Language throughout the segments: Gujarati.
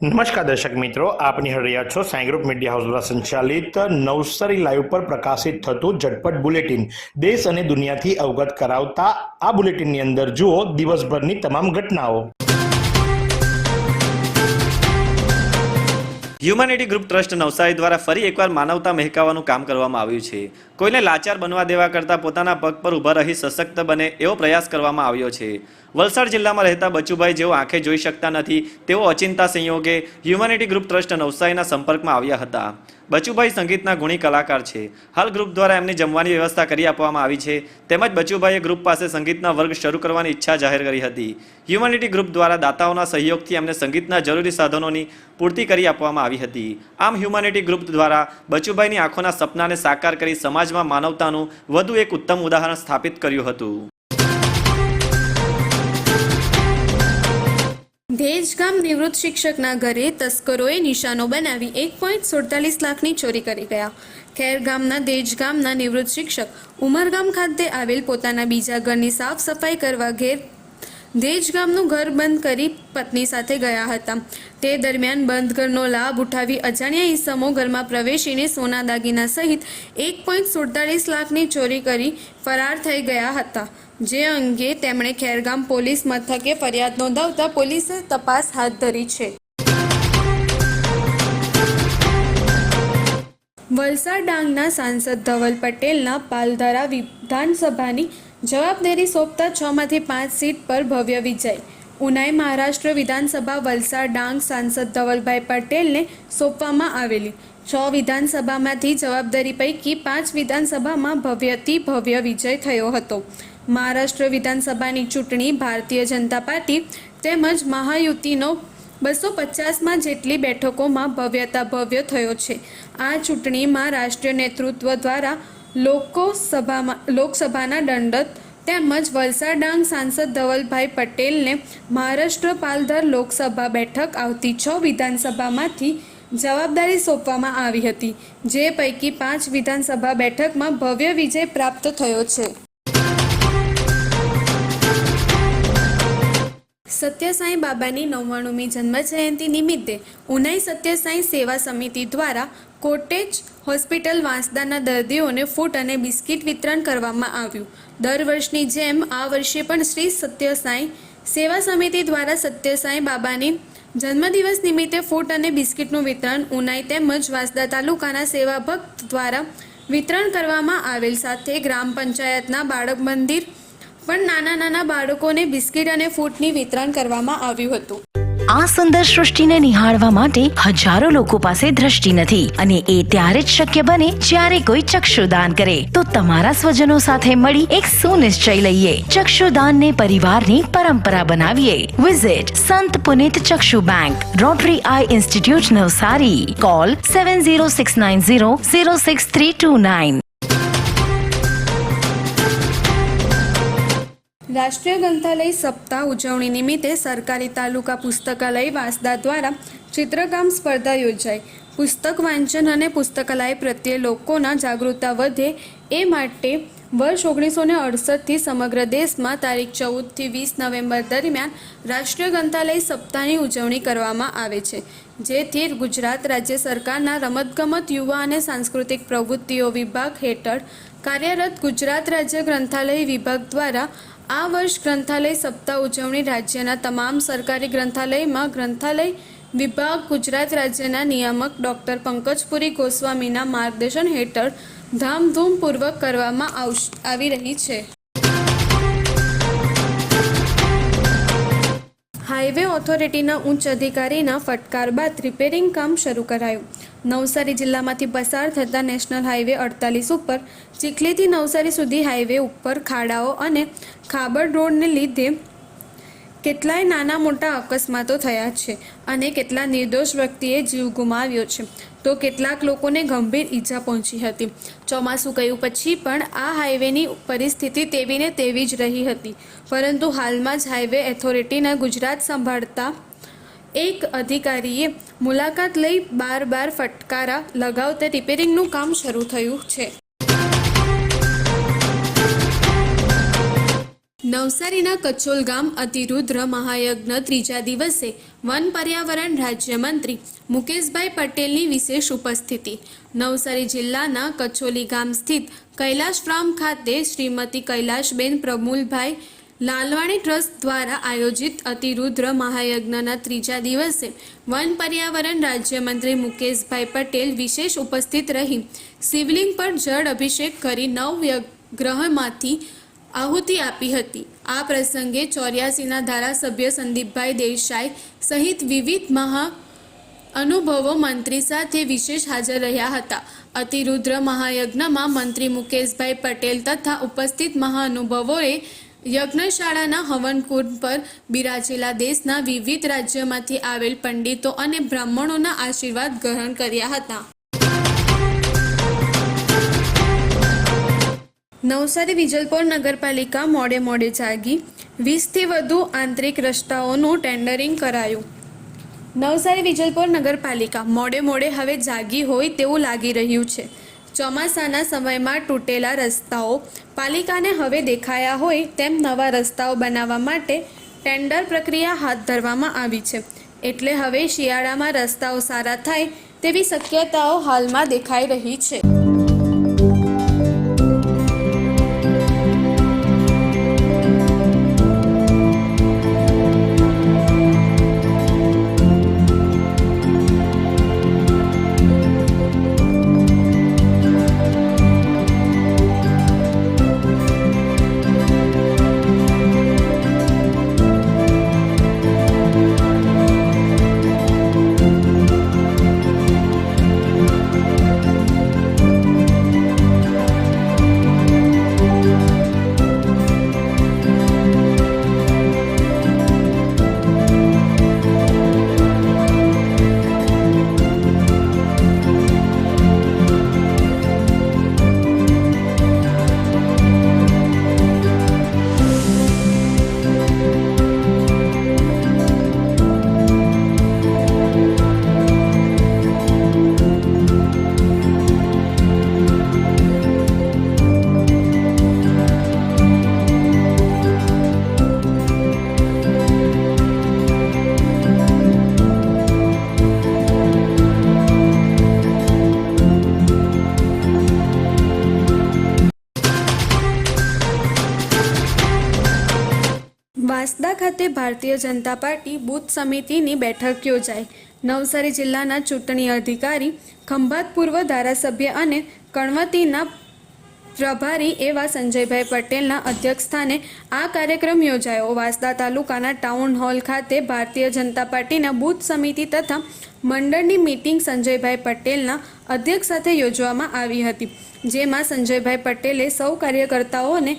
નમસ્કાર દર્શક મિત્રો, આપ નિહાળી રહ્યા છો સાઈ ગ્રુપ મીડિયા હાઉસ દ્વારા સંચાલિત નવસારી લાઈવ પર પ્રકાશિત થતું ઝટપટ બુલેટિન દેશ અને દુનિયાથી અવગત કરાવતા આ બુલેટિનની અંદર જુઓ દિવસભરની તમામ ઘટનાઓ। હ્યુમેનિટી ગ્રુપ ટ્રસ્ટ નવસારી દ્વારા ફરી એકવાર માનવતા મહેકાવાનું કામ કરવામાં આવ્યું છે। કોઈને લાચાર બનવા દેવા કરતાં પોતાના પગ પર ઊભા રહી સશક્ત બને એવો પ્રયાસ કરવામાં આવ્યો છે। વલસાડ જિલ્લામાં રહેતા બચુભાઈ જેઓ આંખે જોઈ શકતા નથી તેઓ અચિંતા સંયોગે હ્યુમેનિટી ગ્રુપ ટ્રસ્ટ નવસારીના સંપર્કમાં આવ્યા હતા। બચુભાઈ સંગીતના ગુણી કલાકાર છે। હાલ ગ્રુપ દ્વારા એમની જમવાની વ્યવસ્થા કરી આપવામાં આવી છે। તેમજ બચુભાઈએ ગ્રુપ પાસે સંગીતના વર્ગ શરૂ કરવાની ઈચ્છા જાહેર કરી હતી। હ્યુમેનિટી ગ્રુપ દ્વારા દાતાઓના સહયોગથી એમને સંગીતના જરૂરી સાધનોની પૂર્તિ કરી આપવામાં આવી હતી। આમ હ્યુમેનિટી ગ્રુપ દ્વારા બચુભાઈની આંખોના સપનાને સાકાર કરી સમાજમાં માનવતાનું વધુ એક ઉત્તમ ઉદાહરણ સ્થાપિત કર્યું હતું। દેજગામ નિવૃત્ત શિક્ષકના ઘરે તસ્કરોએ નિશાનો બનાવી 1.47 લાખની ચોરી કરી ગયા। ખેરગામના દેજગામના નિવૃત્ત શિક્ષક ઉમરગામ ખાતે આવેલ પોતાના બીજા ઘરની સાફ સફાઈ કરવા ઘેર દેજગામનું ઘર બંધ કરી પત્ની સાથે ગયા હતા। તે દરમિયાન બંધ ઘરનો લાભ ઉઠાવી અજાણ્યા ઈસમો ઘરમાં પ્રવેશીને સોના દાગીના સહિત 1.47 લાખની ચોરી કરી ફરાર થઈ ગયા હતા। જે અંગે તેમણે ખેરગામ પોલીસ મથકે ફરિયાદ નોંધાવતા પોલીસે તપાસ હાથ ધરી છે। વલસાડ ડાંગના સાંસદ ધવલ પટેલના પાલધારા વિધાનસભાની જવાબદારી સોંપતા 6માંથી 5 સીટ પર ભવ્ય વિજય। ઉનાઈ મહારાષ્ટ્ર વિધાનસભા વલસાડ ડાંગ સાંસદ ધવલભાઈ પટેલને સોંપવામાં આવેલી 6 વિધાનસભામાંથી જવાબદારી પૈકી 5 વિધાનસભામાં ભવ્યથી ભવ્ય વિજય થયો હતો। મહારાષ્ટ્ર વિધાનસભાની ચૂંટણી ભારતીય જનતા પાર્ટી તેમજ મહાયુતિનો 250માં જેટલી બેઠકોમાં ભવ્યતા ભવ્ય થયો છે। આ ચૂંટણીમાં રાષ્ટ્રીય નેતૃત્વ દ્વારા લોકસભાના દંડક તેમજ વલસાડ ડાંગ સાંસદ ધવલભાઈ પટેલને મહારાષ્ટ્ર પાલઘર લોકસભા બેઠક આવતી 6 વિધાનસભામાંથી જવાબદારી સોંપવામાં આવી હતી, જે પૈકી 5 વિધાનસભા બેઠકમાં ભવ્ય વિજય પ્રાપ્ત થયો છે। સત્યસાઈ બાબાની 99મી જન્મજયંતિ નિમિત્તે ઉનાઈ સત્યસાઈ સેવા સમિતિ દ્વારા કોટેજ હોસ્પિટલ વાંસદાના દર્દીઓને ફૂટ અને બિસ્કિટ વિતરણ કરવામાં આવ્યું। દર વર્ષની જેમ આ વર્ષે પણ શ્રી સત્યસાઈ સેવા સમિતિ દ્વારા સત્યસાઈ બાબાની જન્મદિવસ નિમિત્તે ફૂટ અને બિસ્કિટનું વિતરણ ઉનાઈ તેમજ વાંસદા તાલુકાના સેવા ભક્ત દ્વારા વિતરણ કરવામાં આવેલ સાથે ગ્રામ પંચાયતના બાળક મંદિર પણ નાના બાળકોને બિસ્કિટ અને ફૂટની વિતરણ કરવામાં આવ્યું હતું। આ સુંદર સૃષ્ટિને નિહાળવા માટે હજારો લોકો પાસે દ્રષ્ટિ નથી અને એ ત્યારે જ શક્ય બને જ્યારે કોઈ ચક્ષુદાન કરે। તો તમારા સ્વજનો સાથે મળી એક સુનિશ્ચય લઈએ, ચક્ષુદાનને પરિવારની પરંપરા બનાવીએ। Visit Sant Punit Chakshu Bank, Rotary Eye Institute Navsari. Call 7069006329। રાષ્ટ્રીય ગ્રંથાલય સપ્તાહ ઉજવણી નિમિત્તે સરકારી તાલુકા પુસ્તકાલય વાંસદા દ્વારા ચિત્રકામ સ્પર્ધા યોજાઈ। પુસ્તક વાંચન અને પુસ્તકાલય પ્રત્યે લોકોના જાગૃતતા વધે એ માટે વર્ષ 1968થી સમગ્ર દેશમાં તારીખ 14થી 20 નવેમ્બર દરમિયાન રાષ્ટ્રીય ગ્રંથાલય સપ્તાહની ઉજવણી કરવામાં આવે છે, જેથી ગુજરાત રાજ્ય સરકારના રમતગમત યુવા અને સાંસ્કૃતિક પ્રવૃત્તિઓ વિભાગ હેઠળ કાર્યરત ગુજરાત રાજ્ય ગ્રંથાલય વિભાગ દ્વારા આ વર્ષ ગ્રંથાલય સપ્તાહ ઉજવણી રાજ્યના તમામ સરકારી ગ્રંથાલયમાં ગ્રંથાલય વિભાગ ગુજરાત રાજ્યના નિયામક ડૉક્ટર પંકજપુરી ગોસ્વામીના માર્ગદર્શન હેઠળ ધામધૂમપૂર્વક કરવામાં આવી રહી છે। હાઈવે ઓથોરિટીના ઉચ્ચ અધિકારીના ફટકાર બાદ રિપેરિંગ કામ શરૂ કરાયું। નવસારી જિલ્લામાંથી પસાર થતા નેશનલ હાઈવે 48 ઉપર ચીખલીથી નવસારી સુધી હાઈવે ઉપર ખાડાઓ અને ખાબડ રોડને લીધે કેટલાય નાના મોટા અકસ્માતો થયા છે અને કેટલા નિર્દોષ વ્યક્તિએ જીવ ગુમાવ્યો છે, તો કેટલાક લોકોને ગંભીર ઈજા પહોંચી હતી। ચોમાસું ગયું પછી પણ આ હાઈવેની પરિસ્થિતિ તેવીને તેવી જ રહી હતી, પરંતુ હાલમાં જ હાઈવે ઓથોરિટીના ગુજરાત સંભાળતા એક અધિકારીએ મુલાકાત લઈ બાર ફટકારા લગાવતા રિપેરિંગનું કામ શરૂ થયું છે। નવસારીના કચ્છોલ ગામ અતિરુદ્ર મહાયજ્ઞ ત્રીજા દિવસે વન પર્યાવરણ રાજ્યમંત્રી મુકેશભાઈ પટેલની વિશેષ ઉપસ્થિતિ. નવસારી જિલ્લાના કચ્છોલી ગામ સ્થિત કૈલાશ ફાર્મ ખાતે શ્રીમતી કૈલાશબેન પ્રમુલભાઈ લાલવાણી ટ્રસ્ટ દ્વારા આયોજિત અતિરુદ્ર મહાયજ્ઞના ત્રીજા દિવસે વન પર્યાવરણ રાજ્યમંત્રી મુકેશભાઈ પટેલ વિશેષ ઉપસ્થિત રહી શિવલિંગ પર જળ અભિષેક કરી 9 ગ્રહમાંથી આહુતિ આપી હતી. આ પ્રસંગે 84ના ધારાસભ્ય સંદીપભાઈ દેસાઈ સહિત વિવિધ અનુભવો મંત્રી સાથે વિશેષ હાજર રહ્યા હતા. અતિરુદ્ર મહાયજ્ઞમાં મંત્રી મુકેશભાઈ પટેલ તથા ઉપસ્થિત મહાનુભાવોએ યજ્ઞશાળાના હવનકુંડ પર બિરાજેલા દેશના વિવિધ રાજ્યોમાંથી આવેલ પંડિતો અને બ્રાહ્મણોના આશીર્વાદ ગ્રહણ કર્યા હતા. નવસારી વિજલપોર નગરપાલિકા મોડે જાગી 20થી વધુ આંતરિક રસ્તાઓનું ટેન્ડરિંગ કરાયું. નવસારી વિજલપોર નગરપાલિકા મોડે હવે જાગી હોય તેવું લાગી રહ્યું છે. ચોમાસાના સમયમાં તૂટેલા રસ્તાઓ પાલિકાને હવે દેખાયા હોય તેમ નવા રસ્તાઓ બનાવવા માટે ટેન્ડર પ્રક્રિયા હાથ ધરવામાં આવી છે. એટલે હવે શિયાળામાં રસ્તાઓ સારા થાય તેવી શક્યતાઓ હાલમાં દેખાઈ રહી છે. વાંસદા ખાતે ભારતીય જનતા પાર્ટી બૂથ સમિતિની બેઠક યોજાઈ. નવસારી જિલ્લાના ચૂંટણી અધિકારી, ખંભાત પૂર્વ ધારાસભ્ય અને કણવતીના પ્રભારી એવા સંજયભાઈ પટેલના અધ્યક્ષસ્થાને આ કાર્યક્રમ યોજાયો. વાંસદા તાલુકાના ટાઉન હોલ ખાતે ભારતીય જનતા પાર્ટીના બૂથ સમિતિ તથા મંડળની મીટિંગ સંજયભાઈ પટેલના અધ્યક્ષ સાથે યોજવામાં આવી હતી. જેમાં સંજયભાઈ પટેલે સૌ કાર્યકર્તાઓને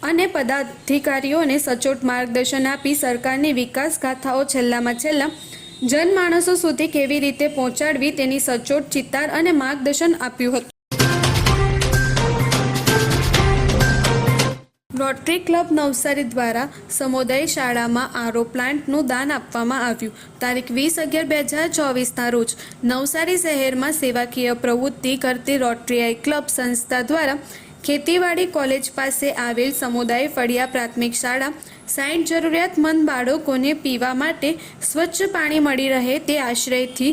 અને પદાધિકારીઓને સચોટ માર્ગદર્શન આપી સરકારની વિકાસ ગાથાઓ છેલ્લા જનમાણસો સુધી કેવી રીતે પહોંચાડવી તેની સચોટ ચિતાર અને માર્ગદર્શન આપ્યું હતું. રોટરી ક્લબ નવસારી દ્વારા સમુદાય શાળામાં આરો પ્લાન્ટનું દાન આપવામાં આવ્યું. તારીખ 20/11/2024ના રોજ નવસારી શહેરમાં સેવાકીય પ્રવૃત્તિ કરતી રોટરી ક્લબ સંસ્થા દ્વારા ખેતીવાડી કોલેજ પાસે આવેલ સમુદાય ફળિયા પ્રાથમિક શાળા 60 જરૂરિયાતમંદ બાળકોને પીવા માટે સ્વચ્છ પાણી મળી રહે તે આશ્રયથી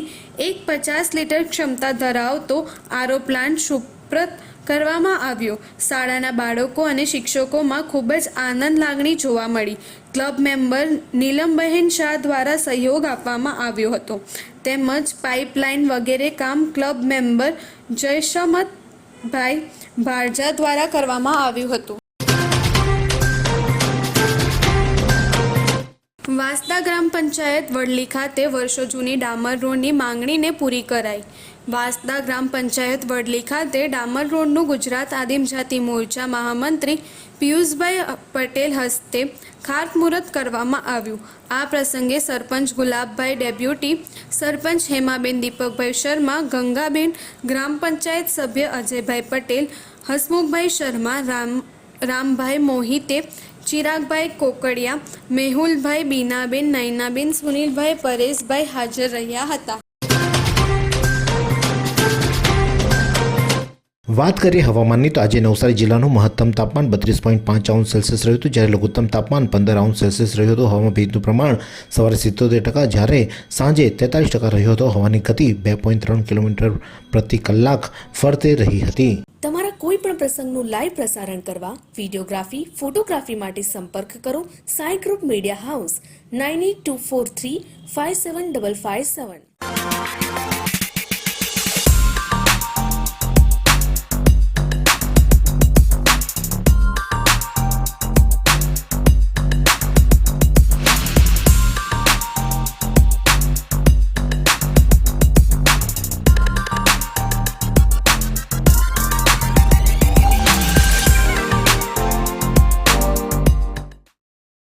એક 50 લીટર ક્ષમતા ધરાવતો આરો પ્લાન્ટ સુપ્રત કરવામાં આવ્યો. શાળાના બાળકો અને શિક્ષકોમાં ખૂબ જ આનંદ લાગણી જોવા મળી. ક્લબ મેમ્બર નીલમબહેન શાહ દ્વારા સહયોગ આપવામાં આવ્યો હતો. તેમજ પાઇપલાઇન વગેરે કામ ક્લબ મેમ્બર જયસમતભાઈ ભારજા દ્વારા કરવામાં આવ્યું હતું. વાંસદા ગ્રામ પંચાયત વડલી ખાતે વર્ષો જૂની ડામર રોડની માંગણીને પૂરી કરાઈ. વાંસદા ગ્રામ પંચાયત વડલી ખાતે ડામર રોડનું ગુજરાત આદિમજાતિ મોરચા મહામંત્રી પિયુષભાઈ પટેલ હસ્તે ખાતમુહૂર્ત કરવામાં આવ્યું. આ પ્રસંગે સરપંચ ગુલાબભાઈ, ડેપ્યુટી સરપંચ હેમાબેન, દીપકભાઈ શર્મા, ગંગાબેન, ગ્રામ પંચાયત સભ્ય અજયભાઈ પટેલ, હસમુખભાઈ શર્મા, રામભાઈ મોહિતે, ચિરાગભાઈ કોકડિયા, મેહુલભાઈ, બીનાબેન, નયનાબેન, સુનિલભાઈ, પરેશભાઈ હાજર રહ્યા હતા. વાત કરીએ હવામાનની તો આજે નવસારી જિલ્લાનું મહત્તમ તાપમાન 32.5 સેલ્સિયસ રહ્યું હતું, જ્યારે લઘુત્તમ તાપમાન 15 સેલ્સિયસ રહ્યું હતું. હવામાં ભેજનું પ્રમાણ સવારે 77%, જ્યારે સાંજે 43% રહ્યો હતો. હવાની ગતિ 2.3 કિલોમીટર પ્રતિ કલાક ફરતે રહી હતી. તમારા કોઈ પણ પ્રસંગનું લાઈવ પ્રસારણ કરવા, વિડીયોગ્રાફી, ફોટોગ્રાફી માટે સંપર્ક કરો સાઈ ગ્રુપ મીડિયા હાઉસ 9824357557.